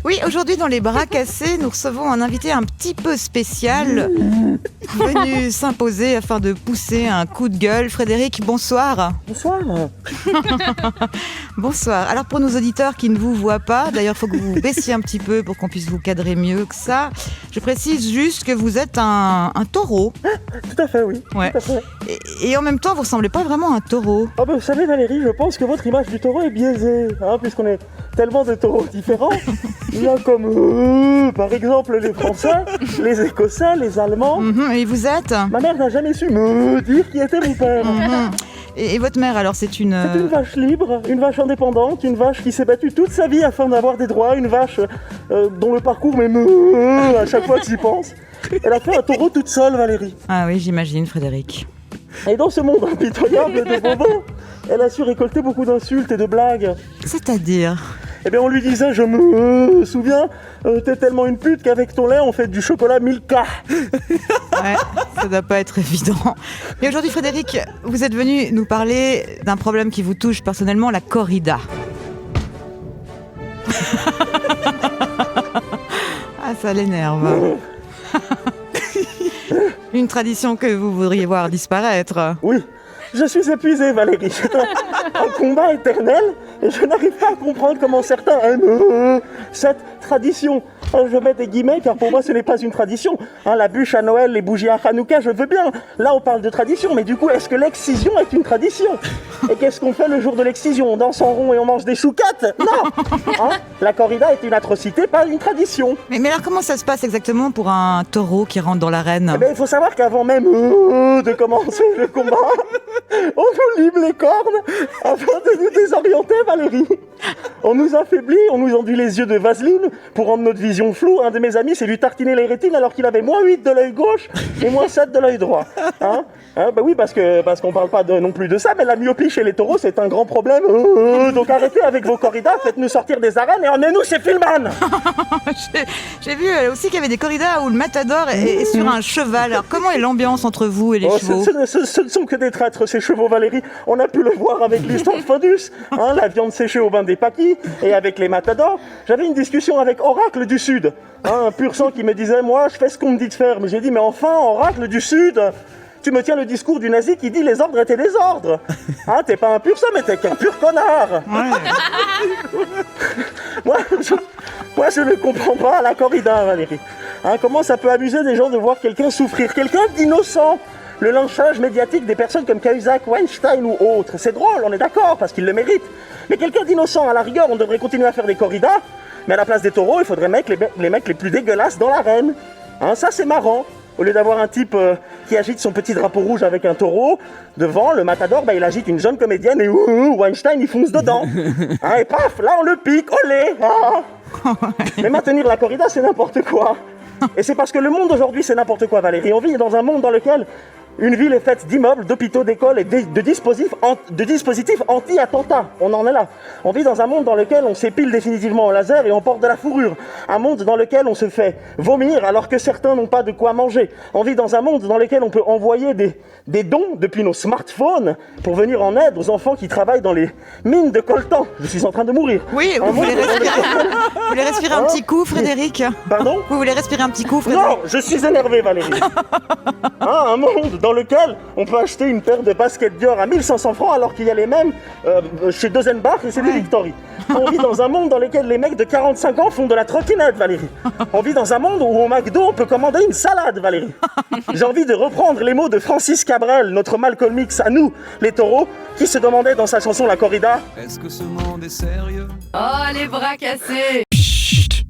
Oui, aujourd'hui dans les bras cassés, nous recevons un invité un petit peu spécial, venu s'imposer afin de pousser un coup de gueule. Frédéric, bonsoir. Bonsoir. Bonsoir. Alors pour nos auditeurs qui ne vous voient pas, d'ailleurs il faut que vous baissiez un petit peu pour qu'on puisse vous cadrer mieux que ça. Je précise juste que vous êtes un taureau. Tout à fait, oui. Ouais. Tout à fait. Et en même temps, vous ressemblez pas vraiment à un taureau. Ah ben, vous savez Valérie, je pense que votre image du taureau est biaisée, puisqu'on est tellement de taureaux différents. Il y a comme, par exemple, les Français, les Écossais, les Allemands. Et vous êtes Ma mère n'a jamais su me dire qui était mon père. Et votre mère, alors, c'est une... C'est une vache libre, une vache indépendante, une vache qui s'est battue toute sa vie afin d'avoir des droits, une vache dont le parcours m'émeut à chaque fois que j'y pense. Elle a fait un taureau toute seule, Valérie. Ah oui, j'imagine, Frédéric. Et dans ce monde impitoyable de bobos, elle a su récolter beaucoup d'insultes et de blagues. C'est-à-dire... Eh bien, on lui disait, je me souviens, t'es tellement une pute qu'avec ton lait, on fait du chocolat Milka. Ouais, ça doit pas être évident. Et aujourd'hui, Frédéric, vous êtes venu nous parler d'un problème qui vous touche personnellement, la corrida. Ah, ça l'énerve. Une tradition que vous voudriez voir disparaître. Oui, je suis épuisé, Valérie. C'est un combat éternel et je n'arrive pas à comprendre comment certains aiment cette tradition. Je mets des guillemets car pour moi ce n'est pas une tradition. La bûche à Noël, les bougies à Hanouka, je veux bien. Là on parle de tradition, mais du coup est-ce que l'excision est une tradition? Et qu'est-ce qu'on fait le jour de l'excision? On danse en rond et on mange des chouquettes? Non. La corrida est une atrocité, pas une tradition. Mais alors comment ça se passe exactement pour un taureau qui rentre dans l'arène? Eh bien, il faut savoir qu'avant même de commencer le combat, on nous lime les cornes afin de nous désorienter, Valérie. On nous affaiblit, on nous enduit les yeux de vaseline pour rendre notre vision floue. Un de mes amis s'est vu tartiner les rétines alors qu'il avait -8 de l'œil gauche et -7 de l'œil droit. Oui, parce qu'on parle pas non plus de ça, mais la myopie chez les taureaux, c'est un grand problème. Donc arrêtez avec vos corridas, faites-nous sortir des arènes et emmenez-nous chez Filman. J'ai vu aussi qu'il y avait des corridas où le matador est sur un cheval. Alors comment est l'ambiance entre vous et les chevaux? Ce ne sont que des traîtres, ces chevaux, Valérie. On a pu le voir avec l'histoire de Fodus, la viande séchée au bain des paquis, et avec les matadors. J'avais une discussion avec Oracle du Sud, un pur sang qui me disait « Moi, je fais ce qu'on me dit de faire ». Mais j'ai dit « Mais enfin, Oracle du Sud, tu me tiens le discours du nazi qui dit les ordres étaient des ordres. T'es pas un pur sang, mais t'es qu'un pur connard. » Moi, je ne comprends pas la corrida, Valérie. Comment ça peut amuser des gens de voir quelqu'un souffrir, quelqu'un d'innocent? Le lynchage médiatique des personnes comme Cahuzac, Weinstein ou autres, c'est drôle, on est d'accord, parce qu'ils le méritent. Mais quelqu'un d'innocent, à la rigueur, on devrait continuer à faire des corridas, mais à la place des taureaux, il faudrait mettre les mecs les plus dégueulasses dans l'arène. Ça, c'est marrant. Au lieu d'avoir un type qui agite son petit drapeau rouge avec un taureau, devant, le matador, il agite une jeune comédienne et Weinstein, il fonce dedans. Et paf, là, on le pique, olé. Mais maintenir la corrida, c'est n'importe quoi. Et c'est parce que le monde aujourd'hui, c'est n'importe quoi, Valérie. On vit dans un monde dans lequel une ville est faite d'immeubles, d'hôpitaux, d'écoles et de dispositifs anti-attentats. On en est là. On vit dans un monde dans lequel on s'épile définitivement au laser et on porte de la fourrure. Un monde dans lequel on se fait vomir alors que certains n'ont pas de quoi manger. On vit dans un monde dans lequel on peut envoyer des dons depuis nos smartphones pour venir en aide aux enfants qui travaillent dans les mines de coltan. Je suis en train de mourir. Oui, vous voulez respirer un petit coup, Frédéric? Pardon? Vous voulez respirer un petit coup, Frédéric? Non, je suis énervé, Valérie. Un monde dans lequel on peut acheter une paire de baskets Dior à 1500 francs alors qu'il y a les mêmes chez Dozenbach et c'est des Victory. On vit dans un monde dans lequel les mecs de 45 ans font de la trottinette, Valérie. On vit dans un monde où au McDo on peut commander une salade, Valérie. J'ai envie de reprendre les mots de Francis Cabrel, notre Malcolm X à nous, les taureaux, qui se demandait dans sa chanson La Corrida. Est-ce que ce monde est sérieux? Oh, les bras cassés! Chut.